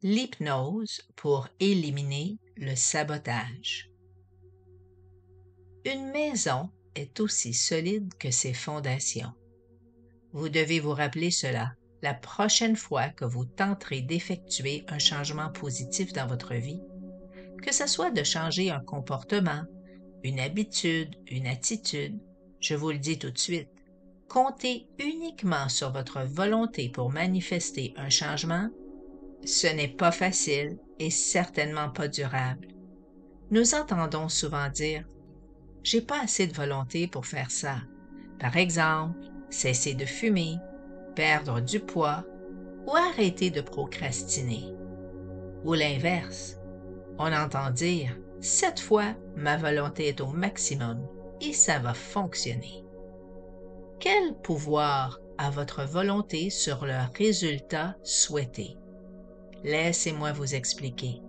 L'hypnose pour éliminer le sabotage. Une maison est aussi solide que ses fondations. Vous devez vous rappeler cela la prochaine fois que vous tenterez d'effectuer un changement positif dans votre vie, que ce soit de changer un comportement, une habitude, une attitude. Je vous le dis tout de suite, comptez uniquement sur votre volonté pour manifester un changement. Ce n'est pas facile et certainement pas durable. Nous entendons souvent dire « J'ai pas assez de volonté pour faire ça ». Par exemple, cesser de fumer, perdre du poids ou arrêter de procrastiner. Ou l'inverse, on entend dire « Cette fois, ma volonté est au maximum et ça va fonctionner ». Quel pouvoir a votre volonté sur le résultat souhaité? Laissez-moi vous expliquer.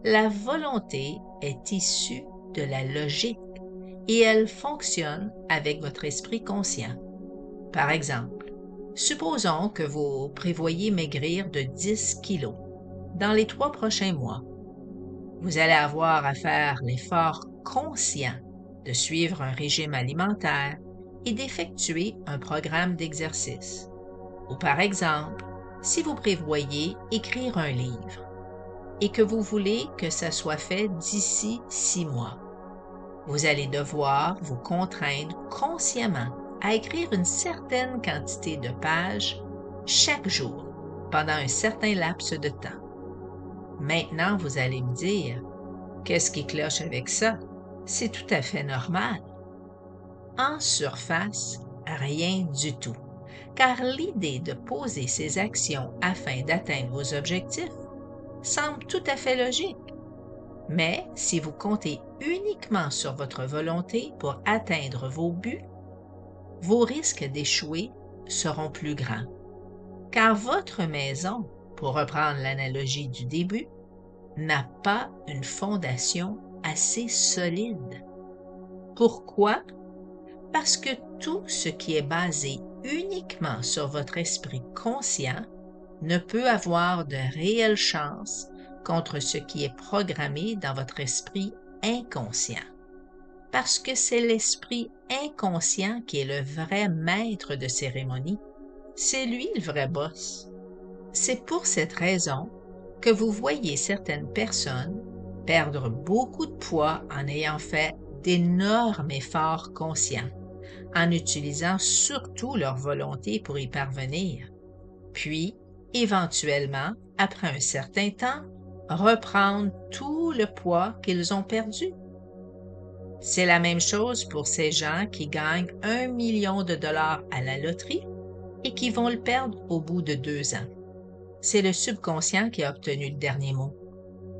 La volonté est issue de la logique et elle fonctionne avec votre esprit conscient. Par exemple, supposons que vous prévoyez maigrir de 10 kilos dans les 3 prochains mois. Vous allez avoir à faire l'effort conscient de suivre un régime alimentaire et d'effectuer un programme d'exercice. Ou par exemple, si vous prévoyez écrire un livre et que vous voulez que ça soit fait d'ici 6 mois, vous allez devoir vous contraindre consciemment à écrire une certaine quantité de pages chaque jour pendant un certain laps de temps. Maintenant, vous allez me dire, qu'est-ce qui cloche avec ça? C'est tout à fait normal. En surface, rien du tout, car l'idée de poser ces actions afin d'atteindre vos objectifs semble tout à fait logique. Mais si vous comptez uniquement sur votre volonté pour atteindre vos buts, vos risques d'échouer seront plus grands. Car votre maison, pour reprendre l'analogie du début, n'a pas une fondation assez solide. Pourquoi? Parce que tout ce qui est basé uniquement sur votre esprit conscient ne peut avoir de réelle chance contre ce qui est programmé dans votre esprit inconscient. Parce que c'est l'esprit inconscient qui est le vrai maître de cérémonie. C'est lui le vrai boss. C'est pour cette raison que vous voyez certaines personnes perdre beaucoup de poids en ayant fait d'énormes efforts conscients, en utilisant surtout leur volonté pour y parvenir, puis, éventuellement, après un certain temps, reprendre tout le poids qu'ils ont perdu. C'est la même chose pour ces gens qui gagnent 1 million de dollars à la loterie et qui vont le perdre au bout de 2 ans. C'est le subconscient qui a obtenu le dernier mot.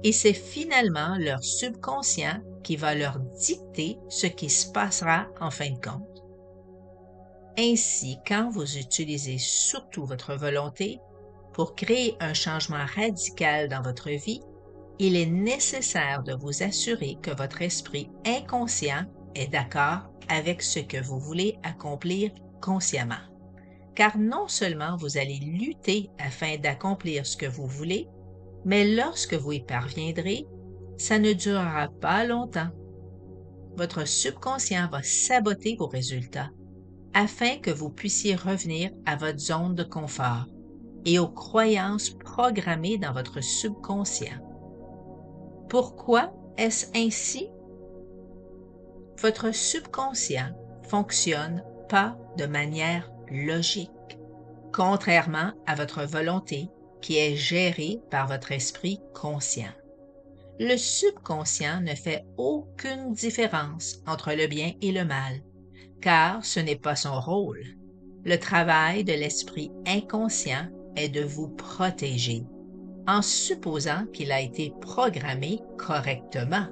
Et c'est finalement leur subconscient qui va leur dicter ce qui se passera en fin de compte. Ainsi, quand vous utilisez surtout votre volonté pour créer un changement radical dans votre vie, il est nécessaire de vous assurer que votre esprit inconscient est d'accord avec ce que vous voulez accomplir consciemment. Car non seulement vous allez lutter afin d'accomplir ce que vous voulez, mais lorsque vous y parviendrez, ça ne durera pas longtemps. Votre subconscient va saboter vos résultats afin que vous puissiez revenir à votre zone de confort et aux croyances programmées dans votre subconscient. Pourquoi est-ce ainsi? Votre subconscient fonctionne pas de manière logique, contrairement à votre volonté qui est gérée par votre esprit conscient. Le subconscient ne fait aucune différence entre le bien et le mal, car ce n'est pas son rôle. Le travail de l'esprit inconscient est de vous protéger, en supposant qu'il a été programmé correctement.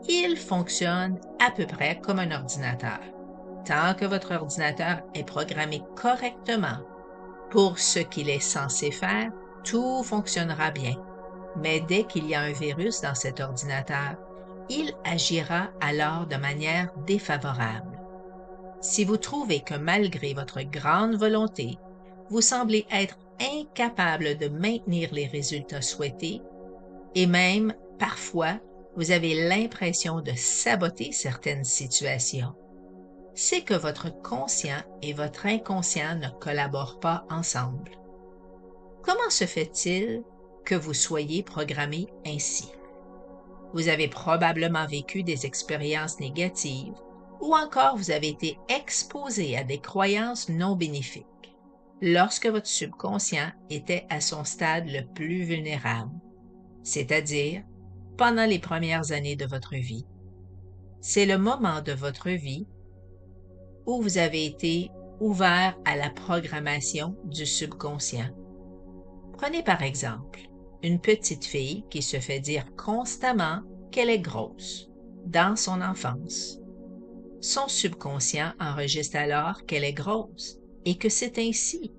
Il fonctionne à peu près comme un ordinateur. Tant que votre ordinateur est programmé correctement pour ce qu'il est censé faire, tout fonctionnera bien. Mais dès qu'il y a un virus dans cet ordinateur, il agira alors de manière défavorable. Si vous trouvez que malgré votre grande volonté, vous semblez être incapable de maintenir les résultats souhaités et même, parfois, vous avez l'impression de saboter certaines situations. C'est que votre conscient et votre inconscient ne collaborent pas ensemble. Comment se fait-il que vous soyez programmé ainsi? Vous avez probablement vécu des expériences négatives ou encore vous avez été exposé à des croyances non bénéfiques lorsque votre subconscient était à son stade le plus vulnérable, c'est-à-dire pendant les premières années de votre vie. C'est le moment de votre vie où vous avez été ouvert à la programmation du subconscient. Prenez par exemple une petite fille qui se fait dire constamment qu'elle est grosse dans son enfance. Son subconscient enregistre alors qu'elle est grosse et que c'est ainsi.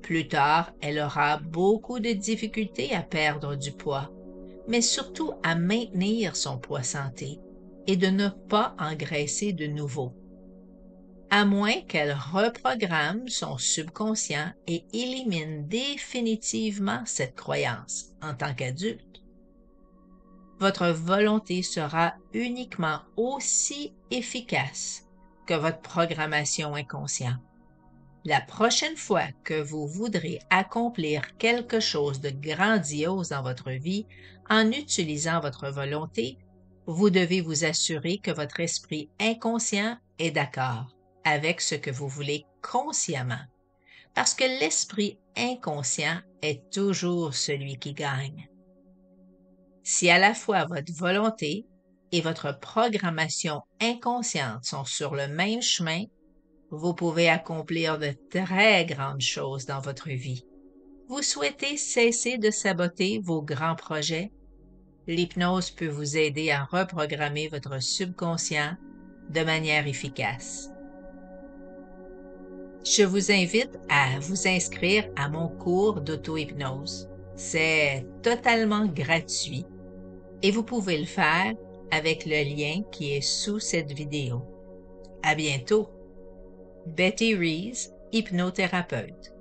Plus tard, elle aura beaucoup de difficultés à perdre du poids, mais surtout à maintenir son poids santé et de ne pas engraisser de nouveau, à moins qu'elle reprogramme son subconscient et élimine définitivement cette croyance en tant qu'adulte. Votre volonté sera uniquement aussi efficace que votre programmation inconsciente. La prochaine fois que vous voudrez accomplir quelque chose de grandiose dans votre vie en utilisant votre volonté, vous devez vous assurer que votre esprit inconscient est d'accord avec ce que vous voulez consciemment, parce que l'esprit inconscient est toujours celui qui gagne. Si à la fois votre volonté et votre programmation inconsciente sont sur le même chemin, vous pouvez accomplir de très grandes choses dans votre vie. Vous souhaitez cesser de saboter vos grands projets? L'hypnose peut vous aider à reprogrammer votre subconscient de manière efficace. Je vous invite à vous inscrire à mon cours d'auto-hypnose. C'est totalement gratuit et vous pouvez le faire avec le lien qui est sous cette vidéo. À bientôt! Betty Rees, hypnothérapeute.